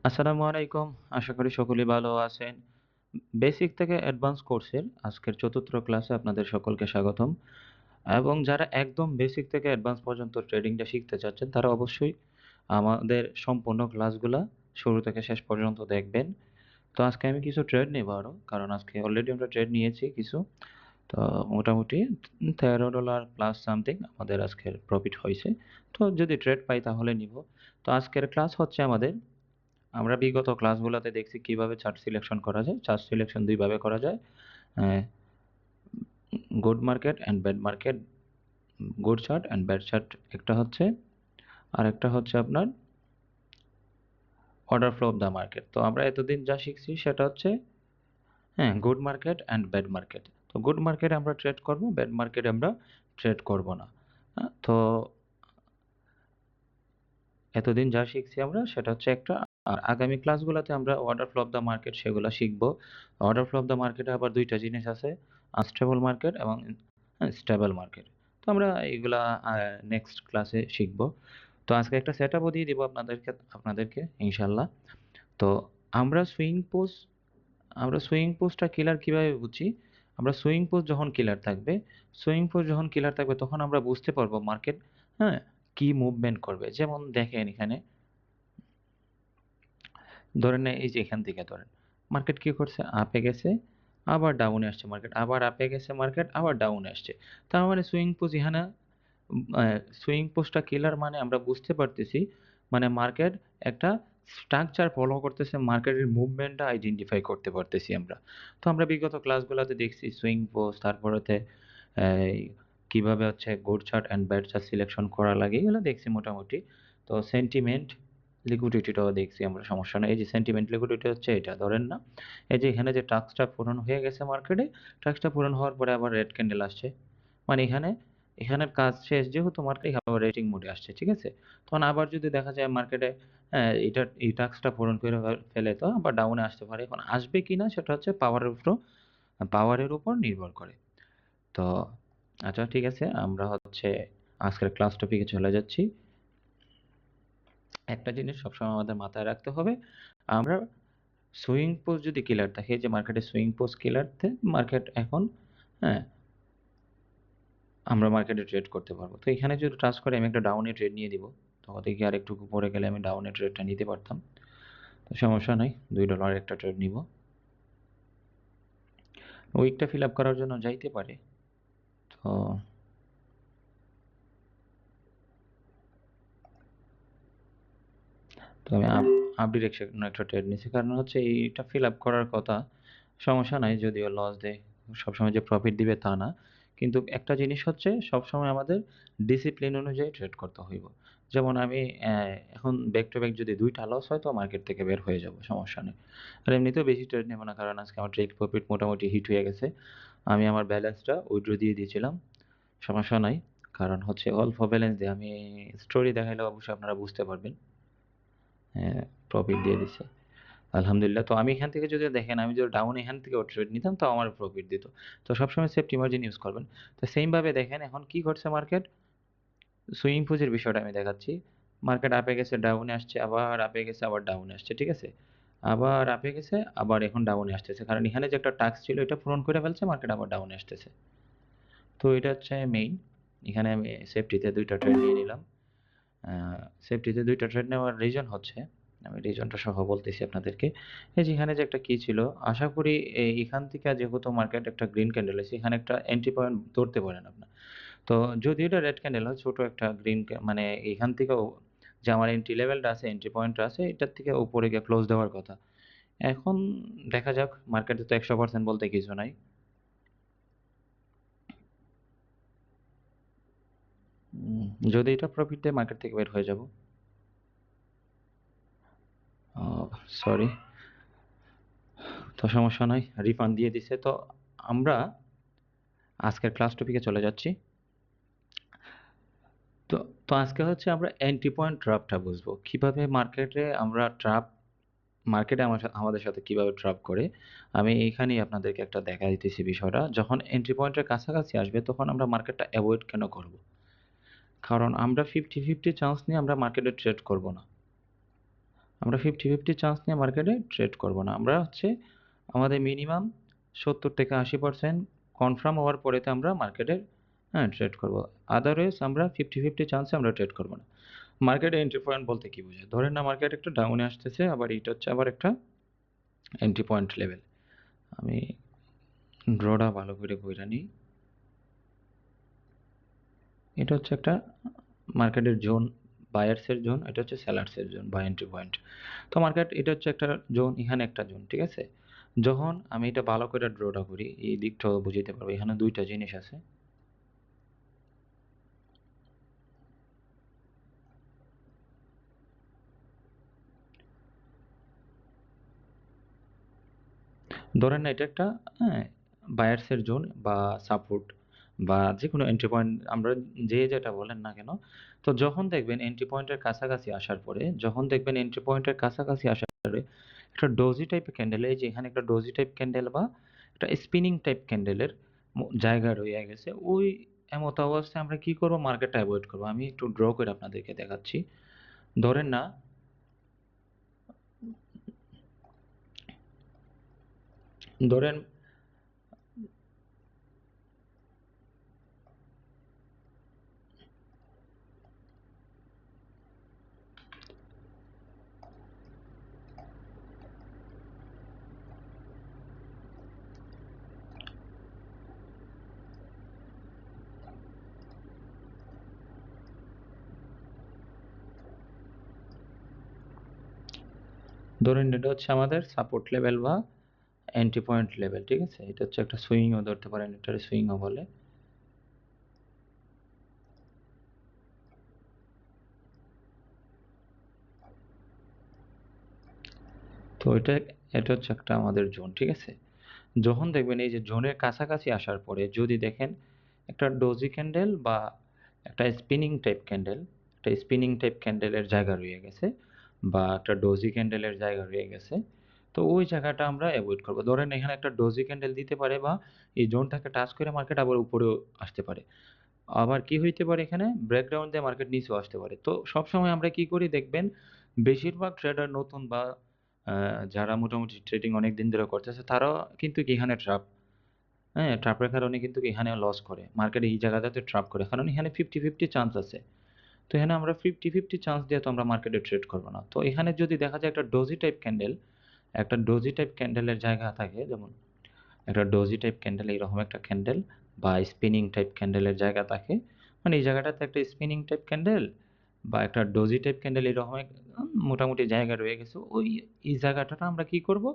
আসসালামু আলাইকুম। আশা করি সকলেই ভালো আছেন। বেসিক থেকে অ্যাডভান্স কোর্সের আজকের ৪র্থ ক্লাসে আপনাদের সকলকে স্বাগতম। এবং যারা একদম বেসিক থেকে অ্যাডভান্স পর্যন্ত ট্রেডিংটা শিখতে চাচ্ছেন, তারা অবশ্যই আমাদের সম্পূর্ণ ক্লাসগুলা শুরু থেকে শেষ পর্যন্ত দেখবেন। তো আজকে আমি কিছু ট্রেড নেবো আরো। কারণ আজকে অলরেডি আমরা ট্রেড নিয়েছি কিছু। তো মোটামুটি $13 প্লাস সামথিং আমাদের আজকের প্রফিট হইছে। তো যদি ট্রেড পাই তাহলে নিবো। তো আজকের ক্লাস হচ্ছে আমাদের আমরা বিগত ক্লাসগুলোতে দেখছি কিভাবে চার্ট সিলেকশন করা যায়। চার্ট সিলেকশন ২ ভাবে করা যায়। A good market and bad market, good chart and bad chart একটা হচ্ছে, আরেকটা হচ্ছে আপনার order flow of the market. তো আমরা এতদিন যা শিখছি সেটা হচ্ছে good market and bad market. তো গুড মার্কেটে আমরা ট্রেড করব, ব্যাড মার্কেটে আমরা ট্রেড করব না। তো এতদিন যা শিখছি আমরা সেটা হচ্ছে একটা। আর আগামী ক্লাসগুলোতে আমরা order flow of the market সেগুলা শিখব। অর্ডার ফ্লো অফ দ্য মার্কেটে আবার ২ টা জিনিস আছে, আনস্টেবল মার্কেট এবং স্টেবল মার্কেট। তো আমরা এগুলা নেক্সট ক্লাসে শিখব। তো আজকে একটা সেটআপও দিয়ে দিব আপনাদেরকে ইনশাআল্লাহ। তো আমরা সুইং পোস্টটা ক্লিয়ার কিভাবে বুঝি? আমরা সুইং পোস্ট যখন ক্লিয়ার থাকবে তখন আমরা বুঝতে পারবো মার্কেট, হ্যাঁ, কি মুভমেন্ট করবে। যেমন দেখেন এখানে ধরেন এই যে এখান থেকে ধরেন মার্কেট কি করছে, আপে গেছে আবার ডাউনে আসছে, মার্কেট আবার আপে গেছে, মার্কেট আবার ডাউনে আসছে। তার মানে সুইং পোস্টটা কিলার মানে আমরা বুঝতে পারতেছি মানে মার্কেট একটা স্ট্রাকচার ফলো করতেছে, মার্কেটের মুভমেন্টটা আইডেন্টিফাই করতে পারতেছি আমরা। তো আমরা বিগত ক্লাসগুলোতে দেখছি সুইং পোস্ট, তারপরেতে কিভাবে হচ্ছে good chart and bad chart selection করা লাগে এগুলো দেখছি মোটামুটি। তো সেন্টিমেন্ট লিকুইডিটিটাও দেখছি আমরা, সমস্যা নেই। এই যে সেন্টিমেন্ট লিকুইডিটি হচ্ছে এটা ধরেন না, এই যে এখানে যে টাস্কটা পূরণ হয়ে গেছে মার্কেটে, টাস্কটা পূরণ হওয়ার পরে আবার রেড ক্যান্ডেল আসছে, মানে এখানের কাজ শেষ যেহেতু মার্কেট আবার রেটিং মোডে আসছে, ঠিক আছে? তখন আবার যদি দেখা যায় মার্কেটে এই টাস্কটা পূরণ করে ফেলে তো আবার ডাউনে আসতে পারে। এখন আসবে কিনা সেটা হচ্ছে পাওয়ারের উপর নির্ভর করে। তো আচ্ছা ঠিক আছে, আমরা হচ্ছে আজকের ক্লাস টপিকে চলে যাচ্ছি। একটা জিনিস সবসময় আমাদের মাথায় রাখতে হবে, আমরা সুইং পোস্ট যদি ক্লিয়ার থাকে, যে মার্কেটে সুইং পোস্ট ক্লিয়ার মার্কেট এখন, হ্যাঁ, আমরা মার্কেটে ট্রেড করতে পারবো। তো এখানে যদি ট্রাস্ট করে আমি একটা ডাউনে ট্রেড নিয়ে দিব, তো দেখি আর একটু পরে গেলে আমি ডাউনে ট্রেডটা নিতে পারতাম। তো সমস্যা নাই, $2 একটা ট্রেড নিব। উইকটা ফিল আপ করার জন্য যাইতে পারে। তো তো আমি আপ ডিরেকশন একটা ট্রেড নিছি, কারণ হচ্ছে এইটা ফিল আপ করার কথা। সমস্যা নাই যদিও লস দেয়, সবসময় যে প্রফিট দিবে তা না। কিন্তু একটা জিনিস হচ্ছে সবসময় আমাদের ডিসিপ্লিন অনুযায়ী ট্রেড করতে হইব। যেমন আমি এখন ব্যাক টু ব্যাক যদি ২ টা লস হয় তো মার্কেট থেকে বের হয়ে যাব, সমস্যা নেই। আর এমনিতেও বেশি ট্রেড নেব না, কারণ আজকে আমার ট্রেড প্রফিট মোটামুটি হিট হয়ে গেছে। আমি আমার ব্যালেন্সটা উইথড্র দিয়ে দিয়েছিলাম, সমস্যা নাই। কারণ হচ্ছে অল্প ব্যালেন্স দিয়ে আমি স্টোরি দেখাইলে অবশ্যই আপনারা বুঝতে পারবেন। হ্যাঁ, প্রফিট দিয়ে দিছে। আলহামদুলিল্লাহ। তো আমি এখান থেকে যদি দেখেন, আমি যদি ডাউন এখান থেকে ট্রেড নিতাম তাও আমার প্রফিট দিত। তো সবসময় সেফটি মার্জিন ইউজ করবেন। তো সেম ভাবে দেখেন এখন কি করছে মার্কেট, সুইং পুঁজির বিষয়টা আমি দেখাচ্ছি। মার্কেট আপে গেছে, ডাউনে আসছে, আবার আপে গেছে, আবার ডাউনে আসছে, ঠিক আছে? আবার আপে গেছে, আবার এখন ডাউনে আসতেছে। কারণ এখানে যে একটা টাস্ক ছিল এটা পূরণ করে ফেলছে, মার্কেট আবার ডাউনে আসতেছে। তো এটা হচ্ছে মেইন। এখানে আমি সেফটিতে ২ টা ট্রেড নিয়ে নিলাম। আ সেফটিতে ২ টা ট্রেড নেওয়ার রিজন হচ্ছে, আমি রিজনটা সহ বলতেছি আপনাদেরকে। এই যে এখানে যে একটা কি ছিল, আশা করি এখান থেকে যেহেতু মার্কেট একটা গ্রিন ক্যান্ডেল আছে, এখানে একটা এন্ট্রি পয়েন্ট ধরতে পারেন আপনার। তো যদি এটা রেড ক্যান্ডেল হয়, ছোট একটা মানে এখান থেকেও যে আমার এন্ট্রি লেভেলটা আছে, এন্ট্রি পয়েন্টটা আছে, এটার থেকে উপরে গিয়ে ক্লোজ দেওয়ার কথা। এখন দেখা যাক, মার্কেটে তো ১০০% বলতে কিছু নাই। যদি এটা প্রফিট দেয় মার্কেট থেকে বের হয়ে যাব। সরি। তো সমস্যা নাই, রিফান্ড দিয়ে দিছে। তো আমরা আজকের ক্লাস টপিকে চলে যাচ্ছি। তো তো আজকে হচ্ছে আমরা এন্ট্রি পয়েন্ট ট্র্যাপটা বুঝবো। কিভাবে মার্কেটে আমরা মার্কেটে আমাদের সাথে কিভাবে ট্র্যাপ করে। আমি এইখানেই আপনাদেরকে একটা দেখাই দিতেছি বিষয়টা। যখন এন্ট্রি পয়েন্টের কাছাকাছি আসবে তখন আমরা মার্কেটটা এভয়েড কেন করব? কারণ আমরা 50-50 চান্স নিয়ে আমরা মার্কেটে ট্রেড করব না। আমরা 50-50 চান্স নিয়ে মার্কেটে ট্রেড করব না। আমরা হচ্ছে আমাদের মিনিমাম 70 থেকে 80% কনফার্ম হওয়ার পরেতে আমরা মার্কেটে ট্রেড করব। আদারওয়াইজ আমরা 50-50 চান্সে আমরা ট্রেড করব না। মার্কেটে এন্ট্রি পয়েন্ট বলতে কি বোঝায়? ধরেন না মার্কেট একটা ডাউনে আসতেছে, আবার এটা হচ্ছে আবার একটা এন্ট্রি পয়েন্ট লেভেল। আমি ড্রটা ভালো করে কইরা নিই। এটা হচ্ছে একটা মার্কেটের জোন, বায়ার্সের জোন, এটা হচ্ছে সেলার্সের জোন বা এন্ট্রি পয়েন্ট। তো মার্কেট এটা হচ্ছে একটা জোন, এখানে একটা জোন, ঠিক আছে? যখন আমি এটা ভালো করে ড্রটা করি, এই দিকটাও বুঝাইতে পারবো। এখানে দুইটা জিনিস আছে। ধরেন না এটা একটা হ্যাঁ বায়ার্সের জোন বা সাপোর্ট বা যে কোনো এন্ট্রি পয়েন্ট, আমরা যে যেটা বলেন না কেন। তো যখন দেখবেন এন্ট্রি পয়েন্টের কাছাকাছি আসার পরে, যখন দেখবেন এন্ট্রি পয়েন্টের কাছাকাছি আসার পরে একটা ডোজি টাইপের ক্যান্ডেল, এই যে এখানে একটা ডোজি টাইপ ক্যান্ডেল বা একটা স্পিনিং টাইপ ক্যান্ডেলের জায়গা রয়ে গেছে, ওই এমত অবস্থায় আমরা কি করব? মার্কেটটা অ্যাভয়েড করব। আমি একটু ড্র করে আপনাদেরকে দেখাচ্ছি। ধরেন না ধরেন ধরেন এটা হচ্ছে আমাদের সাপোর্ট লেভেল বা এন্ট্রি পয়েন্ট লেভেল, ঠিক আছে? এটা হচ্ছে একটা সুইংও ধরতে পারেন, এটার সুইংও বলে। তো এটা হচ্ছে একটা আমাদের জোন, ঠিক আছে? যখন দেখবেন এই যে জোনের কাছাকাছি আসার পরে যদি দেখেন একটা ডোজি ক্যান্ডেল বা একটা স্পিনিং টাইপ ক্যান্ডেল, একটা স্পিনিং টাইপ ক্যান্ডেলের জায়গা রয়ে গেছে বা একটা ডোজি ক্যান্ডেলের জায়গা রয়ে গেছে, তো ওই জায়গাটা আমরা অ্যাভয়েড করব। ধরেন এখানে একটা ডোজি ক্যান্ডেল দিতে পারে বা এই জোনটাকে টাচ করে মার্কেট আবার উপরেও আসতে পারে। আবার কি হইতে পারে, এখানে ব্রেকডাউন দিয়ে মার্কেট নিচেও আসতে পারে। তো সবসময় আমরা কি করি দেখবেন, বেশিরভাগ ট্রেডার নতুন বা যারা মোটামুটি ট্রেডিং অনেক দিন ধরে করতেছে তারাও কিন্তু কি এখানে হ্যাঁ, ট্র্যাপের কারণে কিন্তু এখানে লস করে। মার্কেট এই জায়গাটাতে ট্র্যাপ করে। কারণ এখানে 50-50 চান্স আছে। তো এখানে আমরা 50-50 চান্স দিয়ে তো আমরা মার্কেটে ট্রেড করব না। তো এখানে যদি দেখা যায় একটা ডোজি টাইপ ক্যান্ডেল, একটা ডোজি টাইপ ক্যান্ডেলের জায়গা থাকে, যেমন একটা ডোজি টাইপ ক্যান্ডেল, এইরকম একটা ক্যান্ডেল বা স্পিনিং টাইপ ক্যান্ডেলের জায়গা থাকে, মানে এই জায়গাটাতে একটা স্পিনিং টাইপ ক্যান্ডেল বা একটা ডোজি টাইপ ক্যান্ডেল এরকম মোটামুটি জায়গা রয়ে গেছে, ওই এই জায়গাটা আমরা কি করব?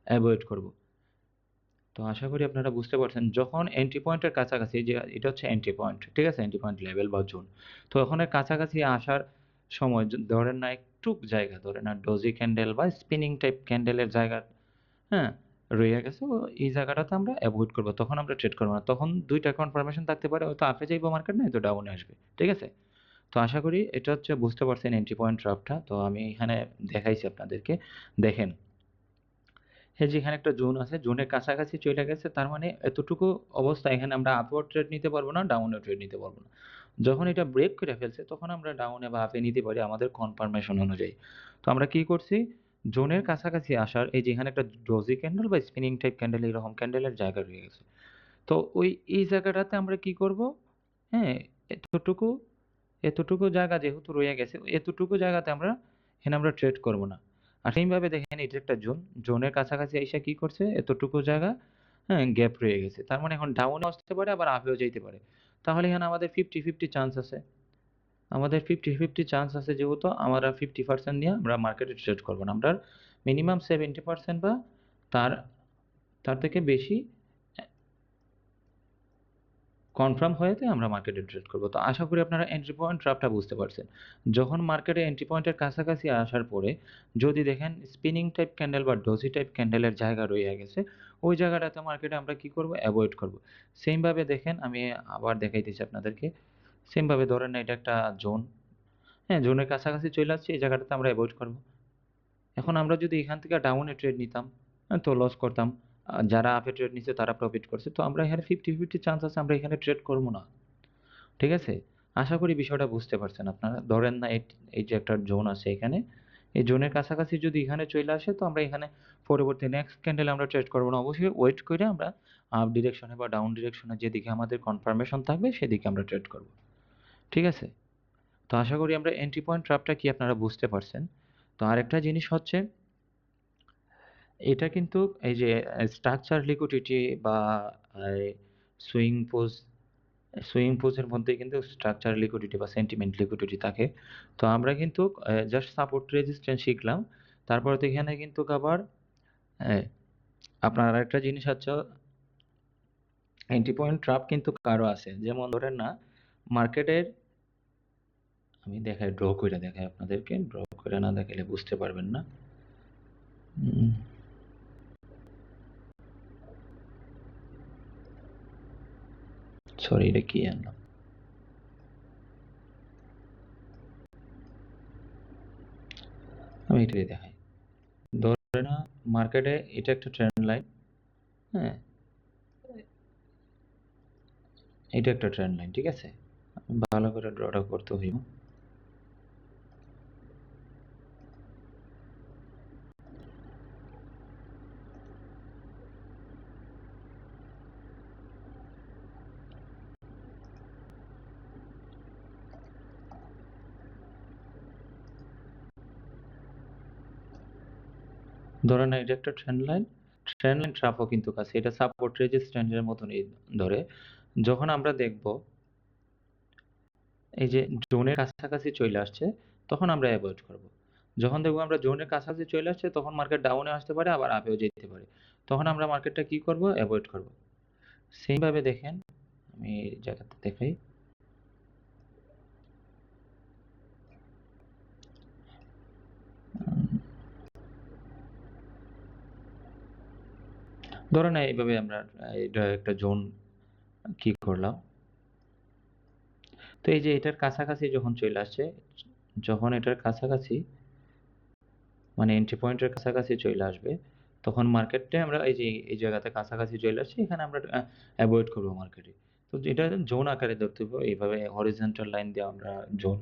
অ্যাভয়েড করব। তো আশা করি আপনারা বুঝতে পারছেন, যখন এন্ট্রি পয়েন্টের কাছাকাছি, যে এটা হচ্ছে এন্ট্রি পয়েন্ট, ঠিক আছে? এন্ট্রি পয়েন্ট লেভেল বা জোন। তো ওখানে কাছাকাছি আসার সময় ধরেন না একটু জায়গা, ধরেন না ডোজি ক্যান্ডেল বা স্পিনিং টাইপ ক্যান্ডেলের জায়গা, হ্যাঁ, রইয়া গেছে। এই জায়গাটাতে আমরা এভয়েড করব। তখন আমরা ট্রেড করব না। তখন ২ টা কনফার্মেশন থাকতে পারে। হয়তো আপে যাইবো মার্কেট, নয়তো ডাউনে আসবে। ঠিক আছে? তো আশা করি এটা হচ্ছে বুঝতে পারছেন এন্ট্রি পয়েন্ট ট্র্যাপটা। তো আমি এখানে দেখাইছি আপনাদেরকে। দেখেন, এই যে এখানে একটা জোন আছে, জোনের কাছাকাছি চইলা গেছে। তার মানে এতটুকু অবস্থা এখানে আমরা আপওয়ার্ড ট্রেড নিতে পারবো না, ডাউনওয়ার্ড ট্রেড নিতে পারবো না। যখন এটা ব্রেক করে ফেলছে তখন আমরা ডাউনে বা আপে নিতে পারি আমাদের কনফার্মেশন অনুযায়ী। তো আমরা কি করছি? জোনের কাছাকাছি আসার, এই যে এখানে একটা ডোজি ক্যান্ডেল বা স্পিনিং টাইপ ক্যান্ডেল, এরকম ক্যান্ডেলের জায়গা রয়ে গেছে। তো এই জায়গাটাতে আমরা কি করব? হ্যাঁ, এতটুকু এতটুকু জায়গা যেহেতু রয়ে গেছে, এতটুকু জায়গাতে এখানে আমরা ট্রেড করব না। আর সেইভাবে দেখেন এটা একটা জোন, জোনের কাছাকাছি আইসা কি করছে? এতটুকু জায়গা, হ্যাঁ, গ্যাপ রয়ে গেছে। তার মানে এখন ডাউনে আসতে পারে, আবার আপেও যাইতে পারে। তাহলে এখানে আমাদের 50-50 চান্স আছে। আমাদের 50-50 চান্স আছে, যেহেতু আমরা 50% নিয়ে আমরা মার্কেটে ট্রেড করব না। আমরা মিনিমাম 70% বা তার তার থেকে বেশি কনফার্ম হয়েতে আমরা মার্কেটে ট্রেড করব। তো আশা করি আপনারা এন্ট্রি পয়েন্ট ট্র্যাপটা বুঝতে পারছেন। যখন মার্কেটে এন্ট্রি পয়েন্টের কাছাকাছি আসার পরে যদি দেখেন স্পিনিং টাইপ ক্যান্ডেল বা ডোজি টাইপ ক্যান্ডেলের জায়গা রয়ে গেছে, ওই জায়গাটাতে মার্কেটে আমরা কি করব? এভয়েড করব। সেম ভাবে দেখেন, আমি আবার দেখাইতেছি আপনাদেরকে। সেম ভাবে ধরেন না এটা একটা জোন, হ্যাঁ, জোনের কাছাকাছি চলে আসছে, এই জায়গাটাতে আমরা এভয়েড করব। এখন আমরা যদি এখান থেকে ডাউনে ট্রেড নিতাম, তো লস করতাম। যারা আপে ট্রেড নিচ্ছে তারা প্রফিট করছে। তো আমরা এখানে 50-50 চান্স আছে, আমরা এখানে ট্রেড করব না। ঠিক আছে? আশা করি বিষয়টা বুঝতে পারছেন আপনারা। ধরেন না এই যে একটা জোন আছে এখানে, এই জোনের কাছাকাছি যদি এখানে চলে আসে তো আমরা এখানে পরবর্তী নেক্সট ক্যান্ডেলে আমরা ট্রেড করবো না, অবশ্যই ওয়েট করে আমরা আপ ডিরেকশনে বা ডাউন ডিরেকশনে যেদিকে আমাদের কনফার্মেশন থাকবে সেদিকে আমরা ট্রেড করব। ঠিক আছে? তো আশা করি আমরা এন্ট্রি পয়েন্ট ট্র্যাপটা কি আপনারা বুঝতে পারছেন। তো আরেকটা জিনিস হচ্ছে এটা কিন্তু এই যে স্ট্রাকচার লিকুইডিটি বা সুইং পোজ সুইং পোজের মধ্যে কিন্তু স্ট্রাকচার লিকুইডিটি বা সেন্টিমেন্ট লিকুইডিটি থাকে। তো আমরা কিন্তু জাস্ট সাপোর্ট রেজিস্ট্যান্স শিখলাম। তারপরে তো এখানে কিন্তু আবার আপনার আরেকটা জিনিস হচ্ছে এন্ট্রি পয়েন্ট ট্র্যাপ কিন্তু কারো আছে। যেমন ধরেন না মার্কেটের আমি দেখাই ড্র করে দেখাই আপনাদেরকে। ড্র করে না দেখালে বুঝতে পারবেন না। সরি এটা কি আনলাম? আমি এটাই দেখাই। ধরে না মার্কেটে এটা একটা ট্রেন্ড লাইন, হ্যাঁ? এটা একটা ট্রেন্ড লাইন, ঠিক আছে? ভালো করে ড্রটা করতে হইব। ধরেন এটা একটা ট্রেন্ড লাইন ট্রাফও কিন্তু কাছে, এটা সাপোর্ট রেজিস্ট্যান্সের মতনই ধরে। যখন আমরা দেখব এই যে জোনের কাছাকাছি চলে আসছে তখন আমরা অ্যাভয়েড করব। যখন দেখবো আমরা জোনের কাছাকাছি চলে আসছে তখন মার্কেট ডাউনে আসতে পারে আবার আপেও যেতে পারে, তখন আমরা মার্কেটটা কি করব? অ্যাভয়েড করব। সেম ভাবে দেখেন, আমি এই জায়গাতে দেখাই। ধরেন এইভাবে আমরা এটা একটা জোন কি করলাম, তো এই যে এটার কাছাকাছি যখন চলে আসছে, যখন এটার কাছাকাছি মানে এন্ট্রি পয়েন্টের কাছাকাছি চলে আসবে তখন মার্কেটে আমরা এই যে এই জায়গাতে কাছাকাছি চলে আসছে এখানে আমরা অ্যাভয়েড করবো মার্কেটে। তো এটা জোন আকারে ধরতে হবে, এইভাবে হরিজন্টাল লাইন দিয়ে আমরা জোন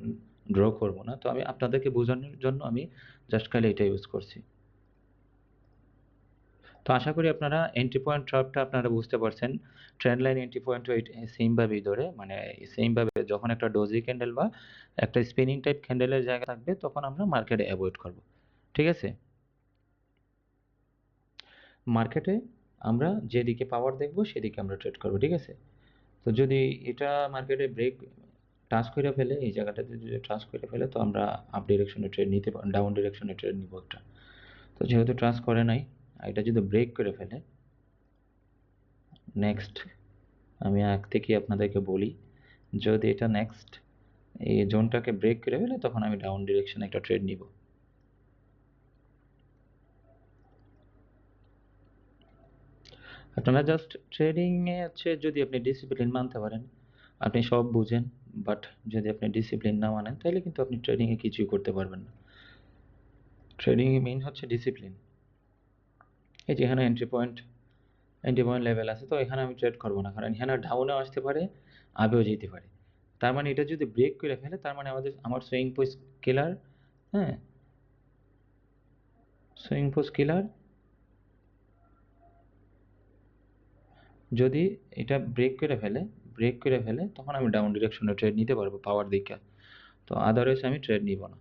ড্র করব না। তো আমি আপনাদেরকে বোঝানোর জন্য আমি জাস্ট খালি এটা ইউজ করছি। তো আশা করি আপনারা এন্ট্রি পয়েন্ট ট্র্যাপটা আপনারা বুঝতে পারছেন। Trend line entry point same ভাবেই ধরে, মানে সেম ভাবে যখন একটা ডোজি ক্যান্ডেল বা একটা স্পিনিং টাইপ ক্যান্ডেলের জায়গা থাকবে তখন আমরা মার্কেটে অ্যাভয়েড করব। ঠিক আছে? মার্কেটে আমরা যেদিকে পাওয়ার দেখব সেদিকে আমরা ট্রেড করব, ঠিক আছে? তো যদি এটা মার্কেটে ব্রেক টাচ করে ফেলে, এই জায়গাটাতে যদি টাচ করে ফেলে তো আমরা আপ ডিরেকশনে ট্রেড নিতে পারি, ডাউন ডিরেকশনে ট্রেড নিব একটা। তো যেহেতু টাচ করে নাই, এটা যদি ব্রেক করে ফেলে, নেক্সট আমি আগ থেকে আপনাদেরকে বলি, যদি এটা নেক্সট এই জোনটাকে ব্রেক করে ফেলে তখন আমি ডাউন ডিরেকশনে একটা ট্রেড নিব। আপনারা জাস্ট ট্রেডিং এ হচ্ছে যদি আপনি ডিসিপ্লিন মানতে পারেন, আপনি সব বুঝেন, বাট যদি আপনি ডিসিপ্লিন না মানেন তাহলে কিন্তু আপনি ট্রেডিং এ কিছুই করতে পারবেন না। ট্রেডিং এ মেইন হচ্ছে ডিসিপ্লিন। এই যে এখানে এন্ট্রি পয়েন্ট লেভেল আছে, তো এখানে আমি ট্রেড করব না, কারণ এখানে ডাউনেও আসতে পারে, আপেও যেতে পারে। তার মানে এটা যদি ব্রেক করে ফেলে তার মানে আমার সুইং পোস্ট কিলার, হ্যাঁ, সুইং পোস্ট কিলার। যদি এটা ব্রেক করে ফেলে তখন আমি ডাউন ডিরেকশনে ট্রেড নিতে পারবো পাওয়ার দিকে, তো আদারওয়াইজ আমি ট্রেড নিব না।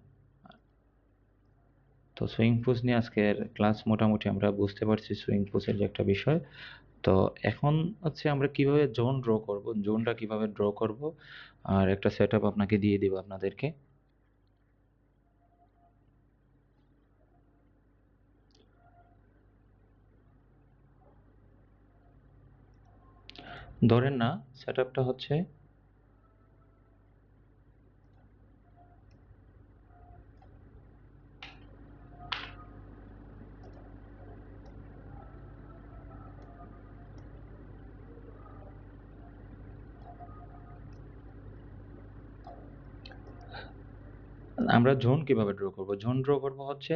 তো সুইং পোজ নিয়ে আজকের ক্লাস মোটামুটি আমরা বুঝতে পারছি সুইং পোজের যে একটা বিষয়। তো এখন হচ্ছে আমরা কিভাবে জোন ড্র করব, জোনটা কিভাবে ড্র করব আর একটা সেটআপ আপনাকে দিয়ে দিব আপনাদেরকে। ধরেন না সেটআপটা হচ্ছে আমরা জোন কিভাবে ড্র করব, জোন ড্র করব হচ্ছে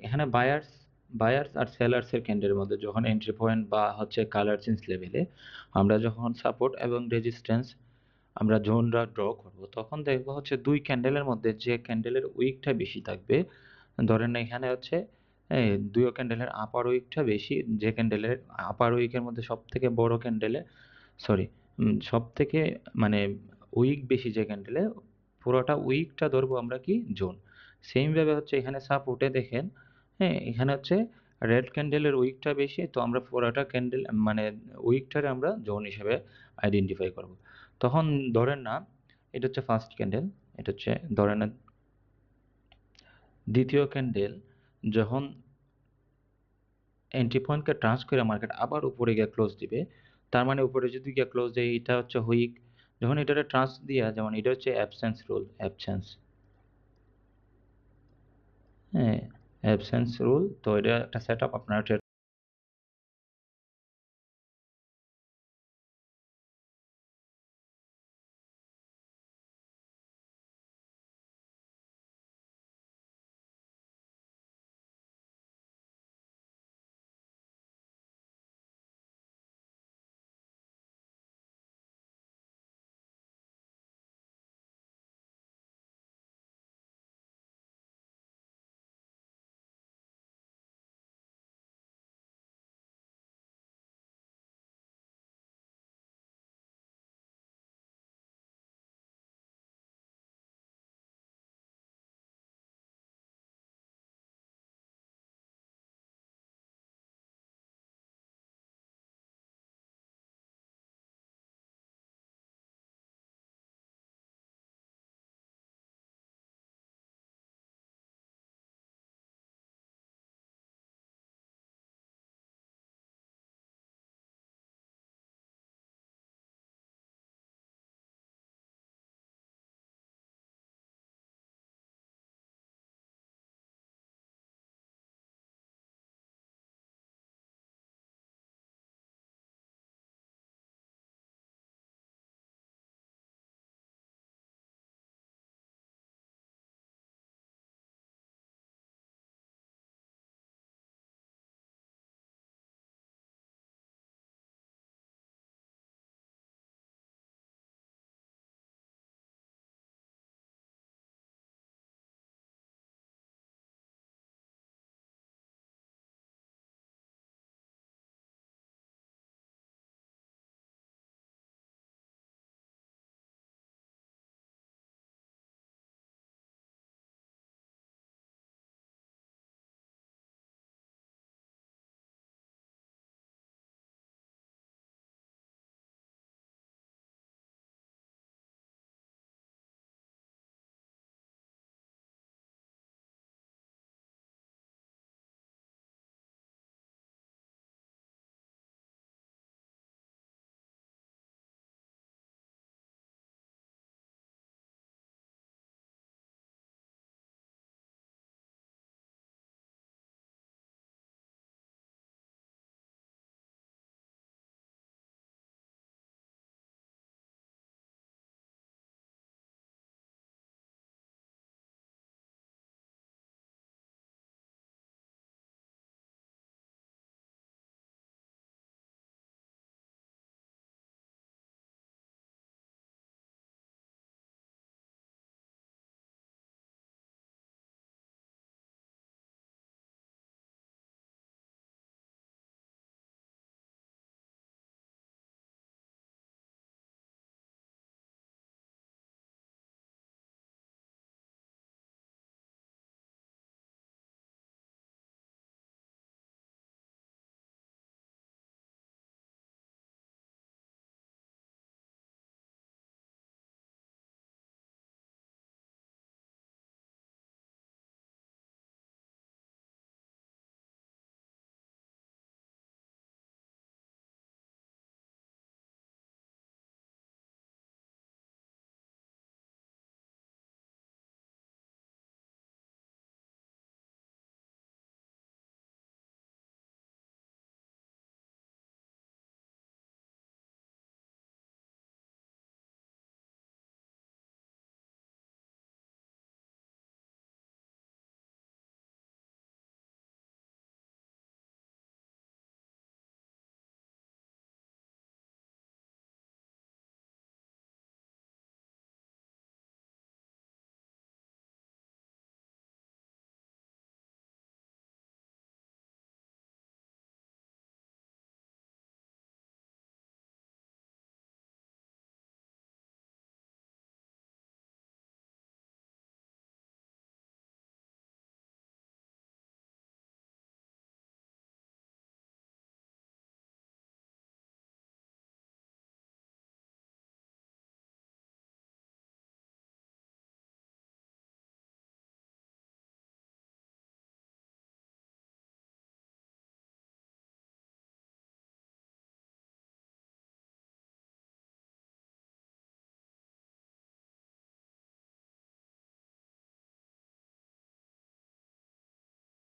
এখানে বায়ার্স আর সেলার্স এর ক্যান্ডেলের মধ্যে যখন এন্ট্রি পয়েন্ট বা হচ্ছে কালার চেঞ্জ লেভেলে আমরা যখন সাপোর্ট এবং রেজিস্ট্যান্স আমরা জোনরা ড্র করব, তখন দেখব হচ্ছে ২ ক্যান্ডেলের মধ্যে যে ক্যান্ডেলের উইকটা বেশি থাকবে, ধরেন এখানে হচ্ছে ২ ক্যান্ডেলের আপার উইকটা বেশি, যে ক্যান্ডেলের আপার উইকের মধ্যে সবথেকে বড় ক্যান্ডেলে সরি সবথেকে মানে উইক বেশি যে ক্যান্ডেলে, পুরোটা উইকটা ধরবো আমরা কি জোন। সেম ভাবে হচ্ছে এখানে সাপোর্টে দেখেন, হ্যাঁ এখানে হচ্ছে রেড ক্যান্ডেলের উইকটা বেশি, তো আমরা পুরোটা ক্যান্ডেল মানে উইকটারে আমরা জোন হিসেবে আইডেন্টিফাই করব। তখন ধরেন না এটা হচ্ছে ফার্স্ট ক্যান্ডেল, এটা হচ্ছে ধরেন না দ্বিতীয় ক্যান্ডেল যখন এন্ট্রি পয়েন্টকে টাচ করে মার্কেট আবার উপরে গিয়ে ক্লোজ দিবে, তার মানে উপরে যদি গিয়ে ক্লোজ দেয় এটা হচ্ছে হুইক, যখন এটারে ট্রান্স দিয়া যেমন এটা হচ্ছে অ্যাবসেন্স রুল, অ্যাবসেন্স, হ্যাঁ অ্যাবসেন্স রুল, তো এটা একটা সেট আপ আপনারা ট্রেড